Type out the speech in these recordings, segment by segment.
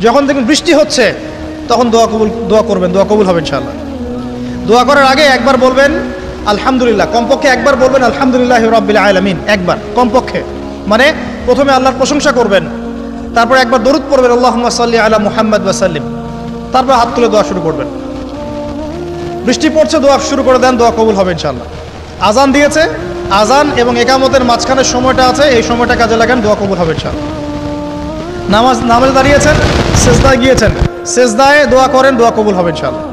যখন দেখবেন বৃষ্টি হচ্ছে তখন দোয়া করবেন, দোয়া কবুল হবে ইনশাআল্লাহ। দোয়া করার আগে একবার বলবেন আলহামদুলিল্লাহ, কমপক্ষে একবার বলবেন আলহামদুলিল্লাহ রাব্বিল আলামিন, একবার কমপক্ষে। মানে প্রথমে আল্লাহর প্রশংসা করবেন, তারপর একবার দরুদ পড়বেন আল্লাহুম্মা সাল্লি আলা মুহাম্মাদ ওয়া সাল্লিম, তারপর হাত তুলে দোয়া শুরু করবেন। বৃষ্টি পড়ছে, দোয়া শুরু করে দেন, দোয়া কবুল হবে ইনশাআল্লাহ। আজান দিয়েছে, আজান এবং একামতের মাঝখানের সময়টা আছে, এই সময়টা কাজে লাগান, দোয়া কবুল হবে ইনশাআল্লাহ। নামাজে দাঁড়িয়েছেন, সেজদায় গিয়েছেন, সেজদায় দোয়া করেন, দোয়া কবুল হবে ইনশাআল্লাহ।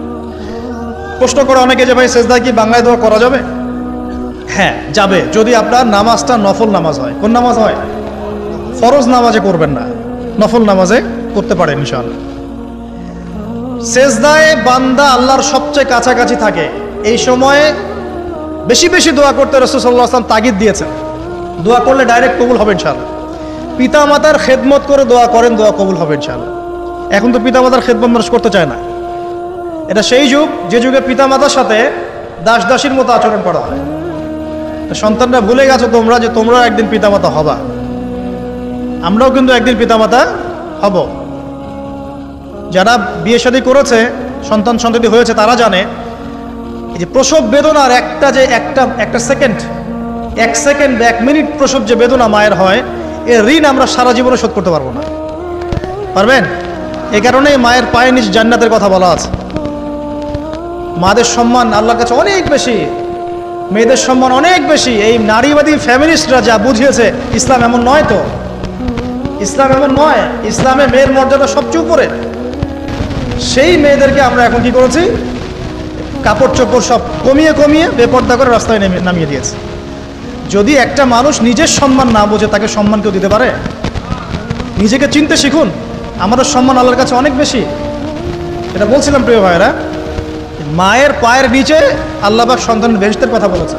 প্রশ্ন করে অনেকে যে ভাই সেজদায় কি বাংলায় দোয়া করা যাবে? হ্যাঁ যাবে, যদি আপনার নামাজটা নফল নামাজ হয়। কোন নামাজ হয়? ফরজ নামাজে করবেন না, নফল নামাজে করতে পারেন ইনশাআল্লাহ। সেজদায় বান্দা আল্লাহর সবচেয়ে কাছাকাছি থাকে, এই সময়ে বেশি বেশি দোয়া করতে রাসূল সাল্লাল্লাহু আলাইহি ওয়াসাল্লাম তাগিদ দিয়েছেন। দোয়া করলে ডাইরেক্ট কবুল হবে ইনশাআল্লাহ। পিতা মাতার খেদমত করে দোয়া করেন, দোয়া কবুল হবে ইনশাআল্লাহ। এখন তো পিতা মাতার খেদমত মানুষ করতে চায় না। এটা সেই যুগ যে যুগে পিতা মাতার সাথে দাস দাসীর মতো আচরণ করা হয়। সন্তানরা ভুলে গেছো তোমরা যে তোমরা একদিন পিতামাতা হবা। আমরাও কিন্তু একদিন পিতামাতা হব। যারা বিয়ে শাদী করেছে, সন্তান সন্ততি হয়েছে, তারা জানে এই যে প্রসব বেদনার একটা সেকেন্ড, এক সেকেন্ড বা 1 মিনিট প্রসব যে বেদনা মায়ের হয়, এর ঋণ আমরা সারা জীবনে শোধ করতে পারবো না। পারবেন? এই কারণেই মায়ের পায়ের নিচ জান্নাতের কথা বলা আছে। মাদের সম্মান আল্লাহর কাছে অনেক বেশি, মেয়েদের সম্মান অনেক বেশি। এই নারীবাদী ফ্যামিলিস্টরা যা বুঝিয়েছে, ইসলাম এমন নয়। তো ইসলাম এমন নয়, ইসলামে মেয়ের মর্যাদা সবচেয়ে উপরে। সেই মেয়েদেরকে আমরা এখন কি করেছি? কাপড় চোপড় সব কমিয়ে কমিয়ে বেপর্দা করে রাস্তায় নামিয়ে দিয়েছে। যদি একটা মানুষ নিজের সম্মান না বোঝে, তাকে সম্মান কেউ দিতে পারে? নিজেকে চিনতে শিখুন। আমাদের সম্মান আল্লাহর কাছে অনেক বেশি। এটা বলছিলাম প্রিয় ভাইয়েরা, মায়ের পায়ের নিচে আল্লাহ পাক সন্তানের বেহেশতের কথা বলেছে।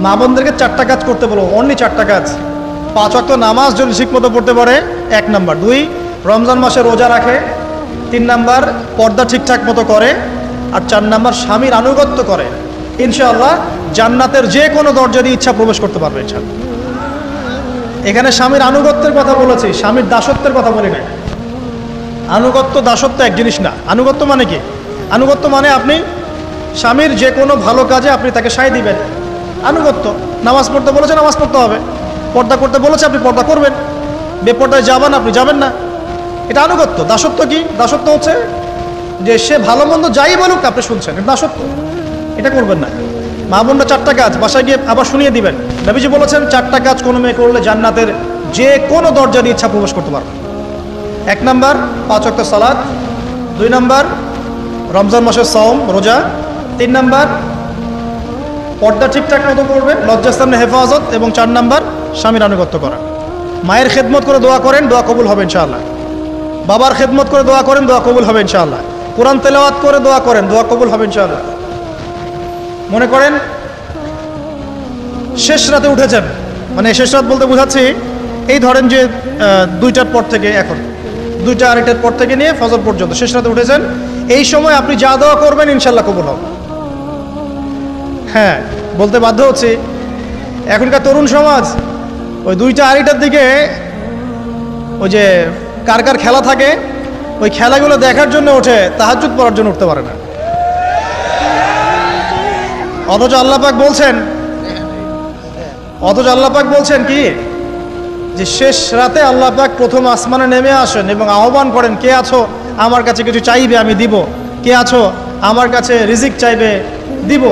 মা বোনদেরকে 4টা কাজ করতে বলো, অনলি 4টা কাজ। 5 ওয়াক্ত নামাজ যদি ঠিকমতো পড়তে পারে, 1 নাম্বার। 2, রমজান মাসে রোজা রাখে। 3 নাম্বার, পর্দা ঠিকঠাক মতো করে। আর 4 নাম্বার, স্বামীর আনুগত্য করে। ইনশাআল্লাহ জান্নাতের যে কোনো দরজা দিয়ে ইচ্ছা প্রবেশ করতে পারবে ইনশাআল্লাহ। এখানে স্বামীর আনুগত্যের কথা বলেছি, স্বামীর দাসত্বের কথা বলি না। আনুগত্য দাসত্ব এক জিনিস না। আনুগত্য মানে কি? আনুগত্য মানে আপনি স্বামীর যে কোনো ভালো কাজে আপনি তাকে সায় দিবেন, আনুগত্য। নামাজ পড়তে বলেছে, নামাজ পড়তে হবে। পর্দা করতে বলেছে, আপনি পর্দা করবেন। বেপর্দায় যাবেন, আপনি যাবেন না। এটা আনুগত্য। দাসত্ব কি? দাসত্ব হচ্ছে যে সে ভালো মন্দ যাই বলুক আপনি শুনছেন, এটা দাসত্ব। এটা করবেন না। মা বোনরা 4টা কাজ বাসায় গিয়ে আবার শুনিয়ে দিবেন। নবীজি বলেছেন 4টা কাজ কোনো মেয়ে করলে জান্নাতের যে কোনো দরজা দিয়ে ইচ্ছা প্রবেশ করতে পারবে। 1 নাম্বার, 5 ওয়াক্ত সালাত। 2 নাম্বার, রমজান মাসের সওম রোজা। 3 নাম্বার, পর্দা ঠিকঠাক মতো করবে, লজ্জাস্থানের হেফাজত। এবং 4 নাম্বার, স্বামীর আনুগত্য করা। মায়ের খেদমত করে দোয়া করেন, দোয়া কবুল হবে ইনশাআল্লাহ। বাবার খেদমত করে দোয়া করেন, দোয়া কবুল হবে ইনশাআল্লাহ। কোরআন তেলাওয়াত করে দোয়া করেন, দোয়া কবুল হবে ইনশাআল্লাহ। মনে করেন শেষ রাতে উঠেছেন, মানে শেষ রাত বলতে বোঝাচ্ছি এই ধরেন যে 2টার পর থেকে, এখন 2টা 2:30টার পর থেকে নিয়ে ফজর পর্যন্ত শেষ রাতে উঠেছেন। এই সময় আপনি যা দোয়া করবেন ইনশাআল্লাহ কবুল হবে। হ্যাঁ, বলতে বাধ্য হচ্ছি, এখনকার তরুণ সমাজ ওই 2টা 2:30টার দিকে ওই যে কার কার খেলা থাকে, ওই খেলাগুলো দেখার জন্য ওঠে, তাহাজ্জুদ পড়ার জন্য উঠতে পারে না। অথচ আল্লাহ পাক বলছেন কি, যে শেষ রাতে আল্লাহ পাক প্রথম আসমানে নেমে আসেন এবং আহ্বান করেন, কে আছো আমার কাছে কিছু চাইবে আমি দিব, কে আছো আমার কাছে রিজিক চাইবে দিব,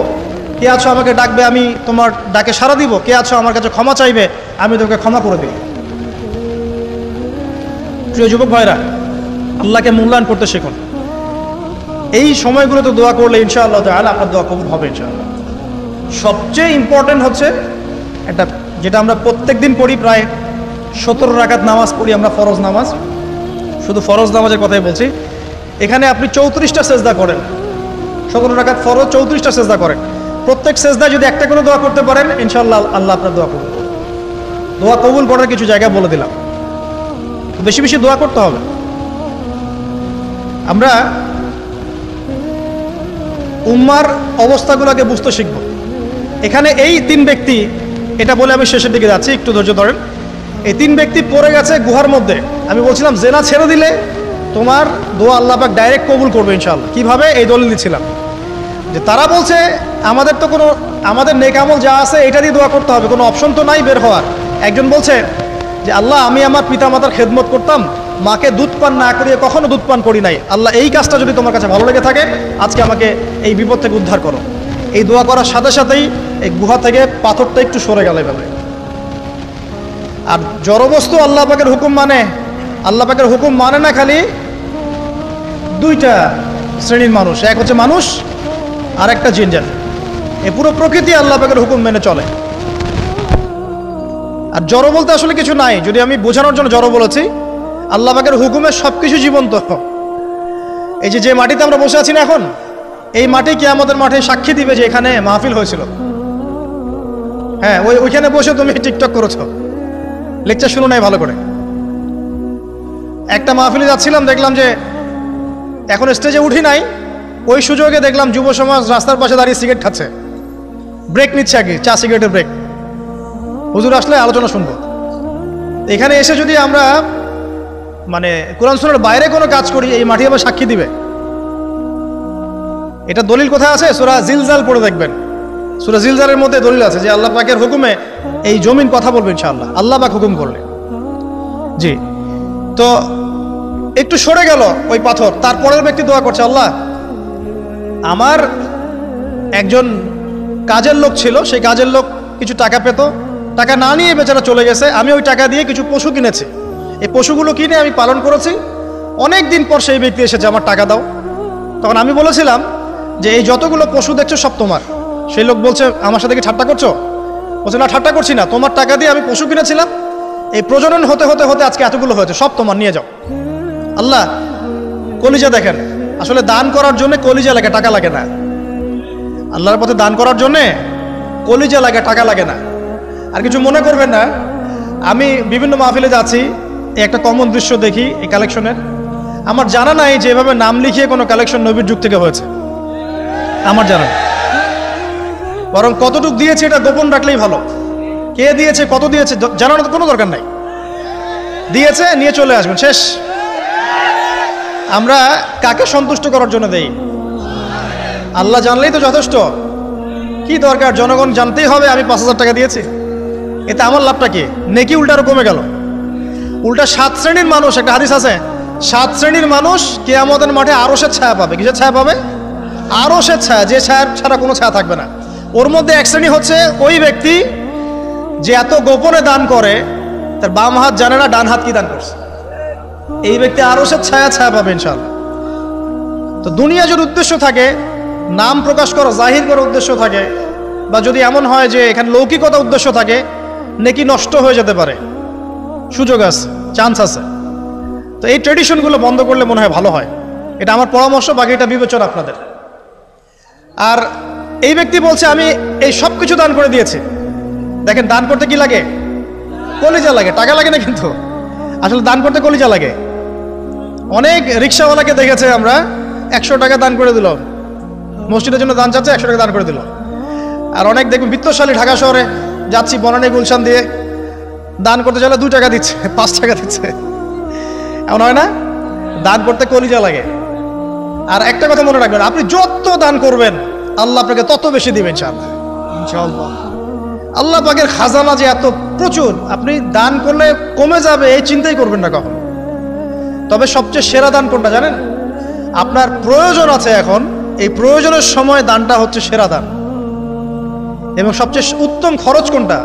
কে আছো আমাকে ডাকবে আমি তোমার ডাকে সাড়া দিব, কে আছো আমার কাছে ক্ষমা চাইবে আমি তোকে ক্ষমা করে দিব। প্রিয় যুবক ভাইরা, আল্লাহকে মূল্যায়ন করতে শিখুন। এই সময়গুলোতে দোয়া করলে ইনশাআল্লাহ তাআলা আপনার দোয়া কবুল হবে ইনশাআল্লাহ। সবচেয়ে ইম্পর্টেন্ট হচ্ছে একটা, যেটা আমরা প্রত্যেক দিন পড়ি, প্রায় 17 রাকাত নামাজ পড়ি আমরা, ফরজ নামাজ। শুধু ফরজ নামাজের কথাই বলছি। এখানে আপনি 34টা সেজদা করেন। 17 রাকাত ফরজ, 34টা সেজদা করেন। প্রত্যেক সেজদায় যদি একটা করে দোয়া করতে পারেন ইনশাআল্লাহ আল্লাহ আপনার দোয়া কবুল করবেন। দোয়া কবুল করার কিছু জায়গা বলে দিলাম। বেশি বেশি দোয়া করতে হবে। আমরা উম্মার অবস্থাগুলোকে বুঝতে শিখব। এখানে এই 3 ব্যক্তি, এটা বলে আমি শেষের দিকে যাচ্ছি, একটু ধৈর্য ধরেন। এই 3 ব্যক্তি পড়ে গেছে গুহার মধ্যে। আমি বলছিলাম জেনা ছেড়ে দিলে তোমার দোয়া আল্লাহ পাক ডাইরেক্ট কবুল করবে ইনশাআল্লাহ। কিভাবে? এই দলিল দিচ্ছিলাম যে তারা বলছে আমাদের তো কোনো, আমাদের নেক আমল যা আছে এটা দিয়ে দোয়া করতে হবে, কোনো অপশন তো নাই বের হওয়ার। একজন বলছে যে আল্লাহ, আমি আমার পিতামাতার খেদমত করতাম, মাকে দুধ পান না করিয়ে কখনো দুধ পান করি নাই, আল্লাহ এই কাজটা যদি তোমার কাছে ভালো লেগে থাকে আজকে আমাকে এই বিপদ থেকে উদ্ধার করো। এই দোয়া করার সাথে সাথেই এই গুহা থেকে পাথরটা একটু সরে গেল এভাবে। আর জড়বস্তু আল্লাহ পাকের হুকুম মানে, আল্লাহ পাকের হুকুম মানে না খালি দুইটা শ্রেণীর মানুষ, এক হচ্ছে মানুষ আর একটা জিনজাত। এই পুরো প্রকৃতি আল্লাহ পাকের হুকুম মেনে চলে। আর জড় বলতে আসলে কিছু নাই, যদি আমি বোঝানোর জন্য জড় বলেছি, আল্লাহ পাকের হুকুমে সবকিছু জীবন্ত। এই যে মাটিতে আমরা বসে আছি না এখন, এই মাটি কিয়ামতের মাঠে সাক্ষী দিবে যে এখানে মাহফিল হয়েছিল। হ্যাঁ, ওইখানে বসে তুমি টিকটক করেছো, লেকচার শুনো নাই ভালো করে। একটা মাহফিলে যাচ্ছিলাম, দেখলাম যে এখন স্টেজে উঠি নাই, ওই সুযোগে দেখলাম যুব সমাজ রাস্তার পাশে দাঁড়িয়ে সিগারেট খাচ্ছে, ব্রেক নিচ্ছে আগে, চা সিগারেটের ব্রেক। হুজুর আসলে আলোচনা শুনবো। এখানে এসে যদি আমরা মানে কোরআন সুন্নাহর বাইরে কোনো কাজ করি, এই মাটি আবার সাক্ষী দিবে। এটা দলিল কোথায় আছে? সূরা জিলজাল পড়ে দেখবেন। সূরা জিলজালের মধ্যে দলিল আছে যে আল্লাহ পাকের হুকুমে এই জমিন কথা বলবে ইনশাআল্লাহ, আল্লাহ পাক হুকুম করলে। জি, তো একটু সরে গেল ওই পাথর, তারপরের ব্যক্তি দোয়া করছে, আল্লাহ আমার একজন কাজের লোক ছিল, সেই কাজের লোক কিছু টাকা পেত, টাকা না নিয়ে বেচারা চলে গেছে, আমি ওই টাকা দিয়ে কিছু পশু কিনেছি, এই পশুগুলো কিনে আমি পালন করেছি, অনেক দিন পর সেই ব্যক্তি এসেছে আমার টাকা দাও। তখন আমি বলেছিলাম যে এই যতগুলো পশু দেখছো সব তোমার। সেই লোক বলছে, আমার সাথে কি ঠাট্টা করছো? বলছে না, ঠাট্টা করছি না, তোমার টাকা দিয়ে আমি পশু কিনেছিলাম, এই প্রজনন হতে হতে হতে আজকে এতগুলো হয়েছে, সব তোমার, নিয়ে যাও। আল্লাহ, কলিজা দেখেন, আসলে দান করার জন্য কলিজা লাগে, টাকা লাগে না। আল্লাহর পথে দান করার জন্যে কলিজা লাগে, টাকা লাগে না। আর কিছু মনে করবেন না, আমি বিভিন্ন মাহফিলে যাচ্ছি, একটা কমন দৃশ্য দেখি এই কালেকশনের। আমার জানা নাই যে এভাবে নাম লিখিয়ে কোনো কালেকশন নবীর যুগ থেকে হয়েছে, আমার জানা নেই। বরং কতটুক দিয়েছে এটা গোপন রাখলেই ভালো। কে দিয়েছে, কত দিয়েছে জানানোর কোনো দরকার নাই, দিয়েছে নিয়ে চলে আসবেন, শেষ। আমরা কাকে সন্তুষ্ট করার জন্য দেই? আল্লাহ জানলেই তো যথেষ্ট। কি দরকার জনগণ জানতেই হবে আমি 5,000 টাকা দিয়েছি? এতে আমার লাভটা কি? নেকি উল্টারও কমে গেল। উল্টা 7 শ্রেণীর মানুষ, একটা হাদিস আছে, 7 শ্রেণীর মানুষ কিয়ামতের মাঠে আরশের ছায়া পাবে। কিসের ছায়া পাবে? আরশের ছায়া, যে ছায়া ছাড়া কোনো ছায়া থাকবে না। ওর মধ্যে এক শ্রেণী হচ্ছে ওই ব্যক্তি যে এত গোপনে দান করে, তার বাম হাত জানে না ডান হাত কি দান করছে। এই ব্যক্তি আরশের ছায়া পাবে ইনশাআল্লাহ। তো দুনিয়া যদি উদ্দেশ্য থাকে, নাম প্রকাশ করা, জাহির করার উদ্দেশ্য থাকে, বা যদি এমন হয় যে এখানে লৌকিকতা উদ্দেশ্য থাকে, নেকি নষ্ট হয়ে যেতে পারে, সুযোগ আছে, চান্স আছে। তো এই ট্রেডিশনগুলো বন্ধ করলে মনে হয় ভালো হয়। এটা আমার পরামর্শ, বাকি এটা বিবেচনা আপনাদের। আর এই ব্যক্তি বলছে আমি এই সব কিছু দান করে দিয়েছি। দেখেন, দান করতে কি লাগে? কলিজা লাগে, টাকা লাগে না কিন্তু। আসলে দান করতে কলিজা লাগে। অনেক রিক্সাওয়ালাকে দেখেছে আমরা, 100 টাকা দান করে দিল, মসজিদের জন্য দান চাচ্ছে, 100 টাকা দান করে দিল। আর অনেক দেখবেন বিত্তশালী, ঢাকা শহরে যাচ্ছি বনানী গুলশান দিয়ে, দান করতে চাইলে 2 টাকা দিচ্ছে, 5 টাকা দিচ্ছে। এমন হয় না? দান করতে কলিজা লাগে। আর একটা কথা মনে রাখবেন, আপনি যত দান করবেন আল্লাহ আপনাকে তত বেশি দিবেন ইনশাআল্লাহ। আল্লাহ পাকের খাজানা যে এত প্রচুর, আপনি দান করলে কমে যাবে এই চিন্তাই করবেন না কখন। তবে সবচেয়ে সেরা দান কোনটা জানেন? আপনার প্রয়োজন আছে এখন, এই প্রয়োজনের সময় দানটা হচ্ছে সেরা দান। এবং সবচেয়ে উত্তম খরচ কোনটা?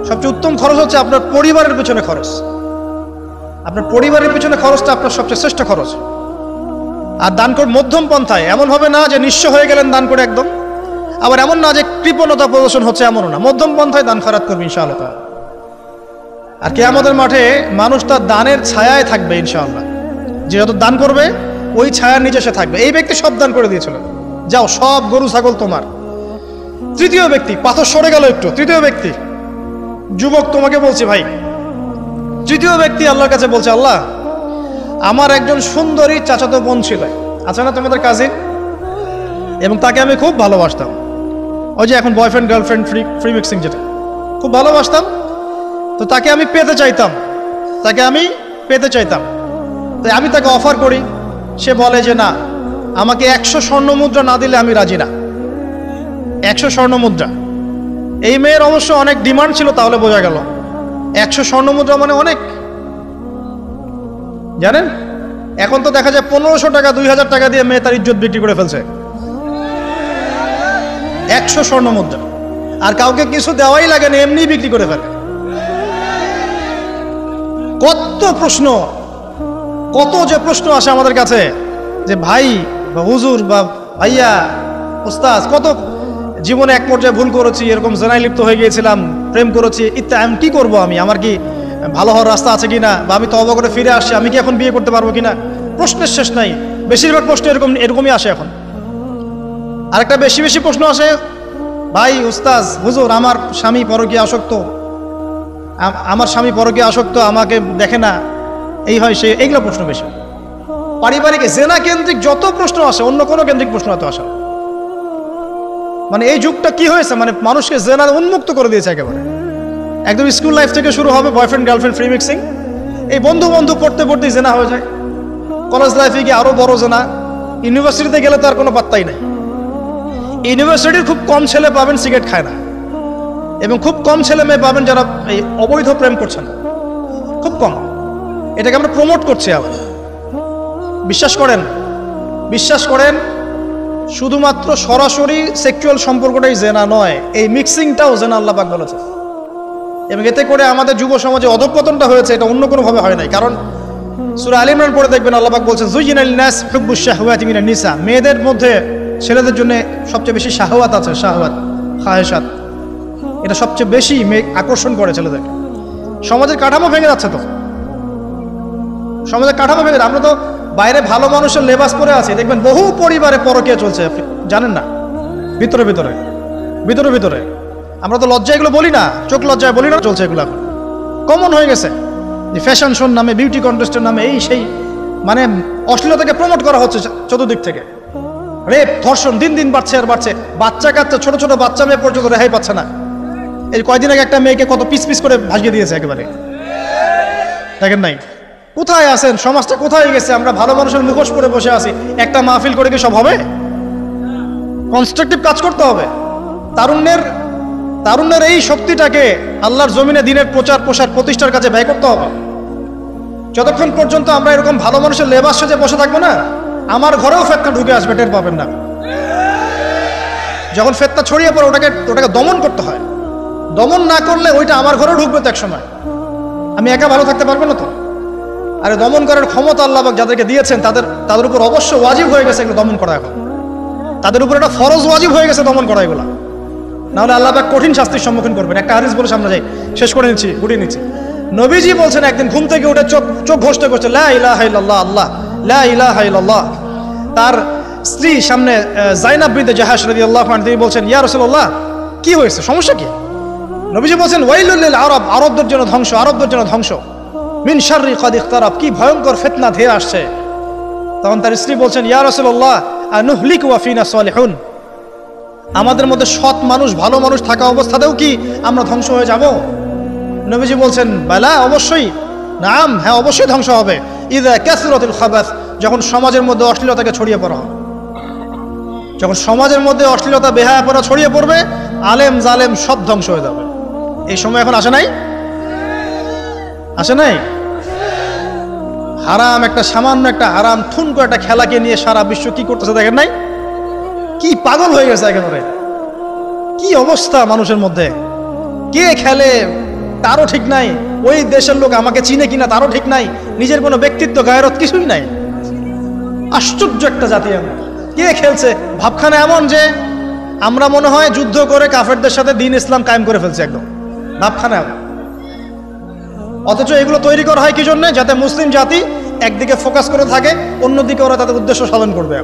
সবচেয়ে উত্তম খরচ হচ্ছে আপনার পরিবারের পিছনে খরচ। আপনার পরিবারের পিছনে খরচটা আপনার সবচেয়ে শ্রেষ্ঠ খরচ। আর দান করে মধ্যম পন্থায়, এমন হবে না যে নিঃস্ব হয়ে গেলেন দান করে একদম, আবার এমন না যে কৃপণতা প্রদর্শন হচ্ছে, এমনও না। মধ্যম পন্থায় দান খয়রাত করবে ইনশাআল্লাহ। আর কিয়ামতের মাঠে মানুষ তার দানের ছায়ায় থাকবে ইনশাআল্লাহ। যে যত দান করবে ওই ছায়ার নিচে সে থাকবে। এই ব্যক্তি সব দান করে দিয়েছিল, যাও সব গরু ছাগল তোমার। তৃতীয় ব্যক্তি, পাথর সরে গেল একটু, তৃতীয় ব্যক্তি, যুবক তোমাকে বলছি ভাই, তৃতীয় ব্যক্তি আল্লাহর কাছে বলছে, আল্লাহ আমার একজন সুন্দরী চাচাতো বোন ছিল, আছে না তোমাদের কাজিন, এবং তাকে আমি খুব ভালোবাসতাম। ওই যে এখন বয়ফ্রেন্ড গার্লফ্রেন্ড ফ্রি মিক্সিং, যেটা খুব ভালোবাসতাম। তো তাকে আমি পেতে চাইতাম, তাই আমি তাকে অফার করি সে বলে যে না, আমাকে 100 স্বর্ণ মুদ্রা না দিলে আমি রাজি না। 100 স্বর্ণ মুদ্রা। এই মেয়ের অবশ্য অনেক ডিমান্ড ছিল, তাহলে বোঝা গেল 100 স্বর্ণ মুদ্রা মানে অনেক। জানেন, এখন তো দেখা যায় 1500 টাকা 2000 টাকা দিয়ে মেয়ে তার ইজ্জত বিক্রি করে ফেলছে। 100 স্বর্ণ মুদ্রা, আর কাউকে কিছু দেওয়াই লাগে না, এমনি বিক্রি করে ফেলে। কত প্রশ্ন, কত যে প্রশ্ন আসে আমাদের কাছে যে ভাই বা হুজুর বা ভাইয়া ওস্তাদ, কত জীবনে এক পর্যায়ে ভুল করেছি, এরকম জেনায় লিপ্ত হয়ে গিয়েছিলাম, প্রেম করেছি ইত্যাদি, আমি কি করব, আমার কি ভালো হওয়ার রাস্তা আছে কিনা, বা আমি তওবা করে ফিরে আসছি, আমি কি এখন বিয়ে করতে পারবো কিনা। প্রশ্নের শেষ নাই। বেশিরভাগ প্রশ্ন এরকমই আসে এখন। আরেকটা বেশি বেশি প্রশ্ন আসে, ভাই উস্তাদ হুজুর, আমার স্বামী পরকীয়া আসক্ত, আমার স্বামী পরকীয়া আসক্ত, আমাকে দেখে না, এই হয় সে, এইগুলো প্রশ্ন বেশি। পারিবারিক জেনা কেন্দ্রিক যত প্রশ্ন আসে, অন্য কোনো কেন্দ্রিক প্রশ্ন এত আসে। মানে এই যুগটা কি হয়েছে, মানে মানুষকে জেনা উন্মুক্ত করে দিয়েছে একেবারে। একদম স্কুল লাইফ থেকে শুরু হবে বয়ফ্রেন্ড গার্লফ্রেন্ড ফ্রি মিক্সিং, এই বন্ধু বন্ধু পড়তে পড়তেই জেনা হয়ে যায়। কলেজ লাইফে গিয়ে আরো বড় জেনা, ইউনিভার্সিটিতে গেলে তো আর কোনো পাত্তাই নাই। ইউনিভার্সিটির খুব কম ছেলে পাবেন সিগারেট খায় না, এবং খুব কম ছেলে মেয়ে পাবেন যারা এই অবৈধ প্রেম করছেন, খুব কম। এটাকে আমরা প্রমোট করছি আবার। বিশ্বাস করেন, বিশ্বাস করেন, শুধুমাত্র সরাসরি সেক্সুয়াল সম্পর্কটাই জেনা নয়, এই মিক্সিংটাও জেনা আল্লাহ পাক বলেছে। এবং এতে করে আমাদের যুব সমাজে অধঃপতনটা হয়েছে, এটা অন্য কোনোভাবে হয় নাই। কারণ সূরা আলে ইমরান পড়ে দেখবেন আল্লাহ পাক বলছেন, যুয়িনা লিন-নাস হুব্বুশ শাহওয়াতি মিনান নিসা, মেয়েদের মধ্যে ছেলেদের জন্য সবচেয়ে বেশি শাহওয়াত আছে, শাহওয়াত খায়েশাত, এটা সবচেয়ে বেশি আকর্ষণ করে ছেলেদেরকে। সমাজের কাঠামো ভেঙে যাচ্ছে তো, সমাজের কাঠামো ভেঙে। আমরা তো বাইরে ভালো মানুষের লেবাস পরে আছি, দেখবেন বহু পরিবারে পরকীয়া চলছে, জানেন না, ভিতরে ভিতরে ভিতরে ভিতরে। আমরা তো লজ্জা এগুলো বলি না, চোখ লজ্জায় বলি না, চলছে এগুলো এখন কমন হয়ে গেছে। যে ফ্যাশন শোর নামে, বিউটি কন্টেস্টের নামে, এই সেই, মানে অশ্লীলতাকে প্রমোট করা হচ্ছে চতুর্দিক থেকে। রেপ ধর্ষণ দিন দিন বাড়ছে আর বাড়ছে। বাচ্চা কাচ্চা, ছোট ছোট বাচ্চা মেয়ে পর্যন্ত রেহাই পাচ্ছে না। এই কয়দিন আগে একটা মেয়েকে কত পিস পিস করে ভাসিয়ে দিয়েছে একেবারে, দেখেন নাই? কোথায় আছেন? সমাজটা কোথায় গেছে? আমরা ভালো মানুষের মুখোশ পরে বসে আছি। একটা মাহফিল করে কি সব হবে? কনস্ট্রাকটিভ কাজ করতে হবে। তারুণ্যের এই শক্তিটাকে আল্লাহর জমিনে দিনের প্রচার প্রসার প্রতিষ্ঠার কাছে ব্যয় করতে হবে। যতক্ষণ পর্যন্ত আমরা এরকম ভালো মানুষের লেবাস সেজে বসে থাকবো না, আমার ঘরেও ফেতনা ঢুকে আসবে, টের পাবেন না। যখন ফেতনা ছড়িয়ে পড়ে, ওটাকে দমন করতে হয়। দমন না করলে ওইটা আমার ঘরেও ঢুকবে তো এক সময়। আমি একা ভালো থাকতে পারবো না তো। আরে দমন করার ক্ষমতা আল্লাহ পাক যাদেরকে দিয়েছেন, তাদের উপর অবশ্য ওয়াজিব হয়ে গেছে এগুলো দমন করা। এখন তাদের উপর একটা ফরজ ওয়াজিব হয়ে গেছে দমন করা এগুলা, নাহলে আল্লাহ পাক কঠিন শাস্তির সম্মুখীন করবেন। একটা হাদিস বলে সামনে যাই, শেষ করে গুটিয়ে নিচ্ছি। নবীজি বলছেন, একদিন ঘুম থেকে উঠে চোখ ঘষতে করছে, লা ইলাহা ইল্লাল্লাহ, আল্লাহ লা ইলাহা ইল্লাল্লাহ। তার স্ত্রী সামনে যায়নাব বিনতে জাহাশ রাদিয়াল্লাহু আনহা, তিনি বলছেন, ইয়া রাসূলুল্লাহ, কি হয়েছে, সমস্যা কি? নবীজি বলছেন, ওয়াইলুল লিল আরব, আরবদের জন্য ধ্বংস, আরবদের জন্য ধ্বংস। মিন শাররি কাদ ইখতারাব, কি ভয়ঙ্কর ফিতনা ধেয়ে আসছে। তখন তার স্ত্রী বলছেন, ইয়া রাসূলুল্লাহ, আনুহলিকু ওয়া ফিনা সালিহুন, আমাদের মধ্যে সৎ মানুষ, ভালো মানুষ থাকা অবস্থাতেও কি আমরা ধ্বংস হয়ে যাব? নবীজি বলছেন, বালা, অবশ্যই, নাম, হ্যাঁ অবশ্যই ধ্বংস হবে। ইযা কাসরাতুল খাবাস, যখন সমাজের মধ্যে অশ্লীলতাকে ছড়িয়ে পড়া হবে। যখন সমাজের মধ্যে অশ্লীলতা, বেহায়াপনা ছড়িয়ে পড়বে, আলেম জালেম সব ধ্বংস হয়ে যাবে। এই সময় এখন আসে নাই? আসে নাই? হারাম, একটা সামান্য একটা হারাম ঠুনকো একটা খেলাকে নিয়ে সারা বিশ্ব কি করতেছে দেখেন নাই? কি পাগল হয়ে গেছে একেবারে। কি অবস্থা মানুষের মধ্যে, কে খেলে তারও ঠিক নাই, ওই দেশের লোক আমাকে চিনে কিনা তারও ঠিক নাই, নিজের কোনো ব্যক্তিত্ব গায়রত কিছুই নাই। আশ্চর্য একটা জাতি। কে খেলছে? ভাবখানা এমন যে আমরা মনে হয় যুদ্ধ করে কাফেরদের সাথে দ্বীন ইসলাম কায়েম করে ফেলছে, একদম ভাবখানা। অথচ এগুলো তৈরি করা হয় কি জন্য? যাতে মুসলিম জাতি একদিকে ফোকাস করে থাকে, অন্যদিকে ওরা তাদের উদ্দেশ্য সাধন করবে।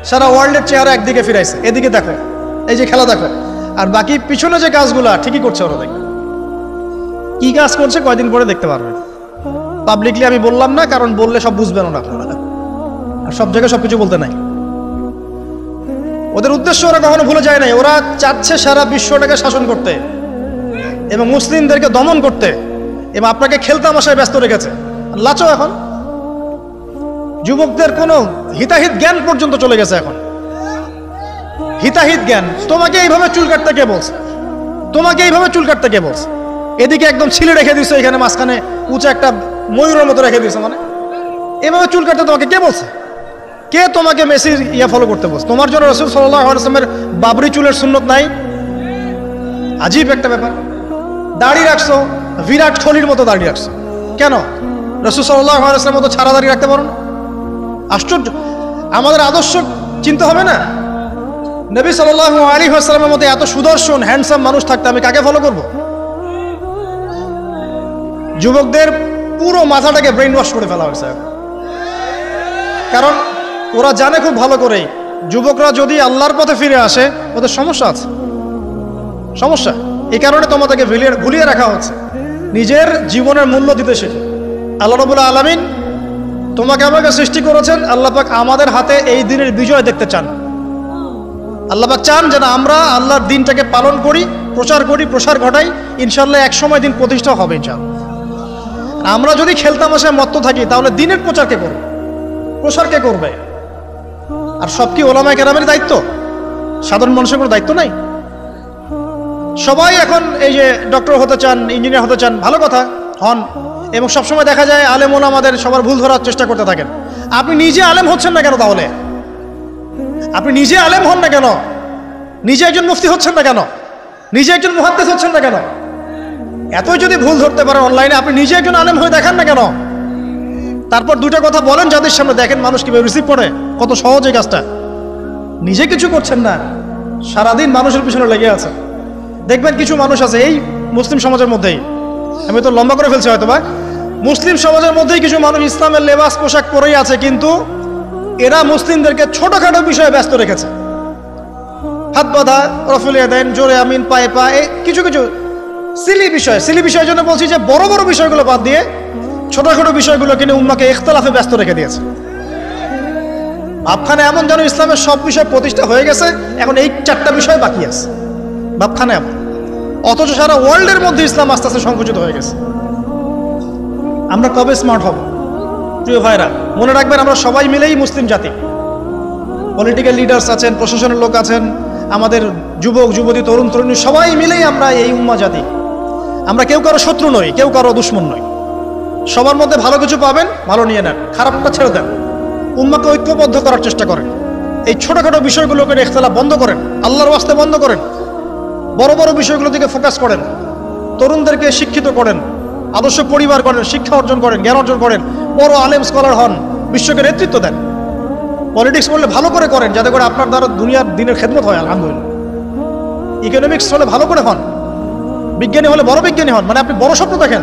সারা ওয়ার্ল্ডের চেহারা একদিকে ফিরাইছে, এদিকে দেখো, এই যে খেলা দেখো, আর বাকি পিছনে যে কাজগুলা ঠিকই করছে ওরা। দেখবে কি কাজ করছে, কয়দিন পরে দেখতে পারবেন। পাবলিকলি আমি বললাম না, কারণ বললে সব বুঝবেন না, আর সব জায়গায় সবকিছু বলতে নাই। ওদের উদ্দেশ্য ওরা কখনো ভুলে যায় নাই। ওরা চাচ্ছে সারা বিশ্বটাকে শাসন করতে এবং মুসলিমদেরকে দমন করতে, এবং আপনাকে খেলতামাশায় ব্যস্ত রেখেছে। লাচো এখন যুবকদের কোনো হিতাহিত জ্ঞান পর্যন্ত চলে গেছে এখন। হিতাহিত জ্ঞান, তোমাকে এইভাবে চুল কাটতে কে বলছে? তোমাকে এইভাবে চুল কাটতে কে বলছে? এদিকে একদম ছিলে রেখে দিছো, এখানে মাঝখানে উঁচা একটা ময়ূরের মতো রেখে দিছো, মানে এভাবে চুল কাটতে তোমাকে কে বলছে? কে তোমাকে মেসির ফলো করতে বলছে? তোমার জন্য রাসূল সাল্লাল্লাহু আলাইহি ওয়াসাল্লামের বাবরি চুলের সুন্নত নাই? আজীব একটা ব্যাপার। দাড়ি রাখছো, বিরাট কোহলির মতো দাড়ি রাখছো, কেন? রাসূল সাল্লাল্লাহু আলাইহি ওয়াসাল্লামের মতো ছাড়া দাড়ি রাখতে পারো না? আশ্চর্য। আমাদের আদর্শ চিন্তা হবে না? নবী সাল্লাল্লাহু আলাইহি ওয়াসাল্লামের মতো এত সুদর্শন হ্যান্ডসাম মানুষ থাকতে আমি কাকে ফলো করব? যুবকদের পুরো মাথাটাকে ব্রেইন ওয়াশ করে ফেলা হয়েছে, কারণ ওরা জানে খুব ভালো করেই যুবকরা যদি আল্লাহর পথে ফিরে আসে ওদের সমস্যা আছে, সমস্যা। এই কারণে তোমাদেরকে ভুলিয়ে রাখা হচ্ছে নিজের জীবনের মূল্য দিতে শেখে। আল্লাহ রাব্বুল আলামিন তোমাকে আমাকে সৃষ্টি করেছেন, আল্লাহ পাক আমাদের হাতে এই দিনের বিজয় দেখতে চান। আল্লাহ পাক চান যেন আমরা আল্লাহর দিনটাকে পালন করি, প্রসার ঘটাই। ইনশাআল্লাহ এক সময় দিন প্রতিষ্ঠা হবে ইনশাআল্লাহ। আমরা যদি খেলতামাশায় মত্ত থাকি তাহলে দিনের প্রচার কে করবে? প্রসার কে করবে? আর সব কি ওলামায়ে কেরামের দায়িত্ব? সাধারণ মানুষের কোনো দায়িত্ব নাই? সবাই এখন এই যে ডক্টর হতে চান, ইঞ্জিনিয়ার হতে চান, ভালো কথা, হন। এবং সবসময় দেখা যায় আলেম ওলামাদের সবার ভুল ধরার চেষ্টা করতে থাকেন। আপনি নিজে আলেম হচ্ছেন না কেন? তাহলে আপনি নিজে আলেম হন না কেন? নিজে একজন মুফতি হচ্ছেন না কেন? নিজে একজন মুহাদ্দিস হচ্ছেন না কেন? এতই যদি ভুল ধরতে পারেন অনলাইনে, আপনি নিজে একজন আলেম হয়ে দেখান না কেন? তারপর দুটো কথা বলেন যাদের সামনে, দেখেন মানুষ কিভাবে রিসিভ করে। কত সহজ এই কাজটা। নিজে কিছু করছেন না, সারাদিন মানুষের পিছনে লেগে আছে। দেখবেন কিছু মানুষ আছে এই মুসলিম সমাজের মধ্যেই, আমি তো লম্বা করে ফেলছি হয়তো বা, মুসলিম সমাজের মধ্যেই কিছু মানুষ ইসলামের লেবাস পোশাক পরেই আছে, কিন্তু এরা মুসলিমদেরকে ছোটখাটো বিষয়ে ব্যস্ত রেখেছে। হাত বাঁধা, রফুলিয়া দেন, জোরে আমিন, পায়ে পায়ে, কিছু কিছু সিলি বিষয়ের জন্য বলছি যে বড় বড় বিষয়গুলো বাদ দিয়ে ছোটখাটো বিষয়গুলো কিনে উম্মাকে ইখতিলাফে ব্যস্ত রেখে দিয়েছে। ভাবখানে এমন যেন ইসলামের সব বিষয় প্রতিষ্ঠা হয়ে গেছে, এখন এই 4টা বিষয় বাকি আছে। ভাবখানে এমন, অথচ সারা ওয়ার্ল্ডের মধ্যে ইসলাম আস্তে আস্তে সংকুচিত হয়ে গেছে। আমরা কবে স্মার্ট হব? প্রিয় ভাইরা, মনে রাখবেন আমরা সবাই মিলেই মুসলিম জাতি। পলিটিক্যাল লিডার্স আছেন, প্রশাসনের লোক আছেন, আমাদের যুবক যুবতী, তরুণ তরুণী, সবাই মিলেই আমরা এই উম্মা জাতি। আমরা কেউ কারো শত্রু নই, কেউ কারো দুশ্মন নই। সবার মধ্যে ভালো কিছু পাবেন, ভালো নিয়ে নেন, খারাপটা ছেড়ে দেন। উম্মাকে ঐক্যবদ্ধ করার চেষ্টা করেন। এই ছোটখাটো বিষয়গুলোকে ইখতিলাফ বন্ধ করেন, আল্লাহর ওয়াস্তে বন্ধ করেন। বড় বড় বিষয়গুলোর দিকে ফোকাস করেন। তরুণদেরকে শিক্ষিত করেন, আদর্শ পরিবার করেন, শিক্ষা অর্জন করেন, জ্ঞান অর্জন করেন, বড় আলেম স্কলার হন, বিশ্বকে নেতৃত্ব দেন। পলিটিক্স করলে ভালো করে করেন, যাতে করে আপনার দ্বারা দুনিয়ার দিনের খেদমত হয়, আলহামদুলিল্লাহ। ইকোনমিক্স হলে ভালো করে হন, বিজ্ঞানী হলে বড় বিজ্ঞানী হন, মানে আপনি বড় স্বপ্ন দেখেন।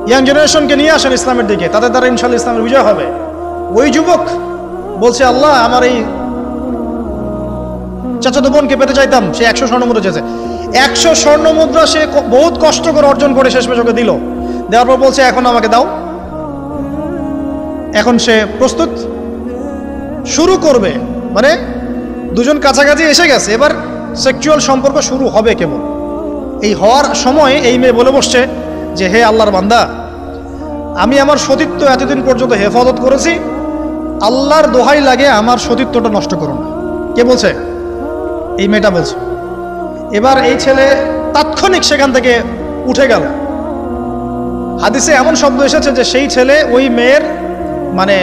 ইয়াং জেনারেশনকে নিয়ে আসেন ইসলামের দিকে, তাদের দ্বারা ইনশাআল্লাহ ইসলামের বিজয় হবে। ওই যুবক বলছে, আল্লাহ আমার এই চাচাতো বোনকে পেতে চাইতাম, সে 100 স্বর্ণমুদ্রা চেয়েছে। 100 স্বর্ণমুদ্রা সে বহুত কষ্ট করে অর্জন করে শেষমেশ ওকে দিল। দেওয়ার পর বলছে, এখন আমাকে দাও। এখন সে প্রস্তুত, শুরু করবে, মানে দুজন কাছাকাছি এসে গেছে, এবার সেক্সুয়াল সম্পর্ক শুরু হবে কেবল। এই হওয়ার সময় এই মেয়ে বলে বসছে যে, হে আল্লাহর বান্দা, আমি আমার সতীত্ব এতদিন পর্যন্ত হেফাজত করেছি, আল্লাহর দোহাই লাগে আমার সতীত্বটা নষ্ট করো না। কে বলছে? এই মেয়েটা বলছে। এবার এই ছেলে তাৎক্ষণিক সেখান থেকে উঠে গেল। হাদিসে এমন শব্দ এসেছে যে সেই ছেলে ওই মেয়ের মানে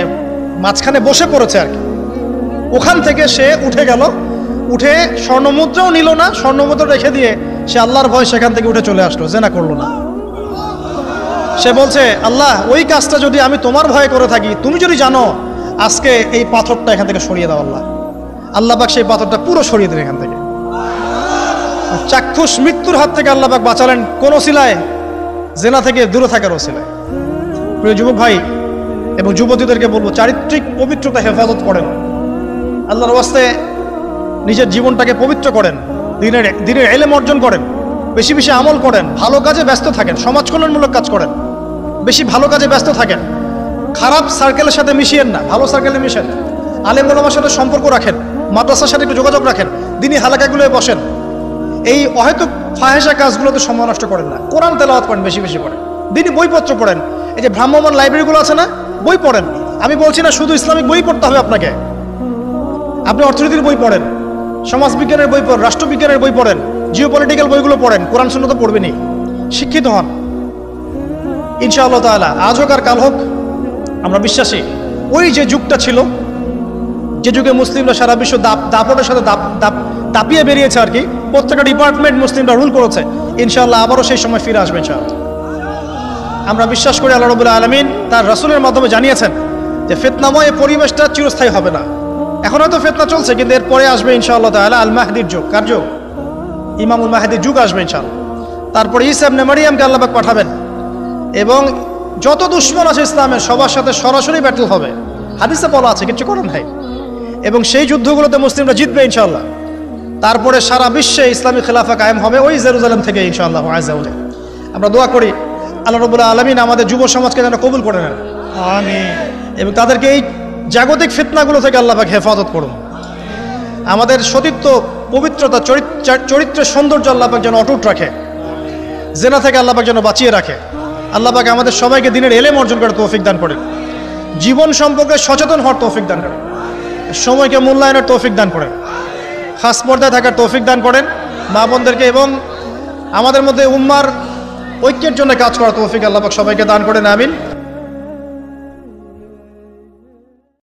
মাঝখানে বসে পড়েছে আর কি। ওখান থেকে সে উঠে গেল, উঠে স্বর্ণমুদ্রাও নিল না, স্বর্ণমুদ্রা রেখে দিয়ে সে আল্লাহর ভয় সেখান থেকে উঠে চলে আসলো, জেনা করলো না। সে বলছে, আল্লাহ ওই কাজটা যদি আমি তোমার ভয়ে করে থাকি, তুমি যদি জানো, আজকে এই পাথরটা এখান থেকে সরিয়ে দাও আল্লাহ। আল্লাহ পাক সেই পাথরটা পুরো সরিয়ে দিলেন এখান থেকে। চাক্ষুষ মৃত্যুর হাত থেকে আল্লাহ পাক বাঁচালেন কোন ওসিলায়? জেনা থেকে দূরে থাকার ওসিলায়। প্রিয় যুবক ভাই এবং যুবতীদেরকে বলবো, চারিত্রিক পবিত্রতা হেফাজত করেন, আল্লাহর ওয়াস্তে নিজের জীবনটাকে পবিত্র করেন, দিনের ইলম অর্জন করেন, বেশি বেশি আমল করেন, ভালো কাজে ব্যস্ত থাকেন, সমাজ কল্যাণমূলক কাজ করেন, বেশি ভালো কাজে ব্যস্ত থাকেন। খারাপ সার্কেলের সাথে মিশিয়েন না, ভালো সার্কেলে মিশেন। আলেম ওলামার সাথে সম্পর্ক রাখেন, মাদ্রাসার সাথে একটু যোগাযোগ রাখেন, দিনী হালাকাগুলোয় বসেন। এই অহেতুক ফাহেসা কাজগুলোতে সময় নষ্ট করেন না। কোরআন তেলাওয়াত করেন, বেশি বেশি করেন, দিনী বইপত্র পড়েন। এই যে ভ্রাম্যমাণ লাইব্রেরিগুলো আছে না, বই পড়েন, আমি বলছি না শুধু ইসলামিক বই পড়তে হবে আপনাকে, আপনি অর্থনীতির বই পড়েন, সমাজবিজ্ঞানের বই পড়েন, রাষ্ট্রবিজ্ঞানের বই পড়েন, জিওপলিটিক্যাল বইগুলো পড়েন, কোরআন সুন্নাহ তো পড়বেনই, শিক্ষিত হন ইনশাআল্লাহ তাআলা। আজ হোক আর কাল হোক আমরা বিশ্বাসী ওই যে যুগটা ছিল, যে যুগে মুসলিমরা সারা বিশ্ব দাপটের সাথে দাপিয়ে বেরিয়েছে আর কি, প্রত্যেকটা ডিপার্টমেন্ট মুসলিমরা রুল করেছে, ইনশাআল্লাহ আবারও সেই সময় ফিরে আসবে ইনশাআল্লাহ। আমরা বিশ্বাস করি আল্লাহ রাব্বুল আলামিন তার রাসূলের মাধ্যমে জানিয়েছেন যে ফিতনাময় এই পরিবেশটা চিরস্থায়ী হবে না। এখন হয়তো ফিতনা চলছে, কিন্তু এরপরে আসবে ইনশাআল্লাহ তাআলা আল মাহদির যুগ। কার যুগ? ইমামুল মাহদির যুগ আসবে ইনশাআল্লাহ। তারপরে ঈসা ইবনে মারইয়ামকে আল্লাহ পাক পাঠাবেন এবং যত দুশমন আছে ইসলামের সবার সাথে সরাসরি ব্যাটল হবে, হাদিসে বলা আছে, কিছু করেন ভাই। এবং সেই যুদ্ধগুলোতে মুসলিমরা জিতবে ইনশাআল্লাহ। তারপরে সারা বিশ্বে ইসলামী খেলাফা কায়েম হবে ওই জেরুজালেম থেকে ইনশাআল্লাহ আযজা ওয়া জাল্লা। আমরা দোয়া করি আল্লাহ রাব্বুল আলামিন আমাদের যুব সমাজকে যেন কবুল করে নেন, আমিন। এবং তাদেরকে এই জাগতিক ফিতনাগুলো থেকে আল্লাহ পাক হেফাজত করুন। আমাদের সতীত্ব, পবিত্রতা, চরিত্রের সৌন্দর্য আল্লাহ পাক যেন অটুট রাখে, জেনা থেকে আল্লাহ পাক যেন বাঁচিয়ে রাখে। আল্লাহ পাক আমাদের সবাইকে দিনের এলেম অর্জন করে তৌফিক দান করেন, জীবন সম্পর্কে সচেতন হওয়ার তৌফিক দান করেন, সময়কে মূল্যায়নের তৌফিক দান করেন, খাস পর্দায় থাকার তৌফিক দান করেন মা বোনদেরকে, এবং আমাদের মধ্যে উম্মার ঐক্যের জন্য কাজ করার তৌফিক আল্লাহ পাক সবাইকে দান করেন, আমিন।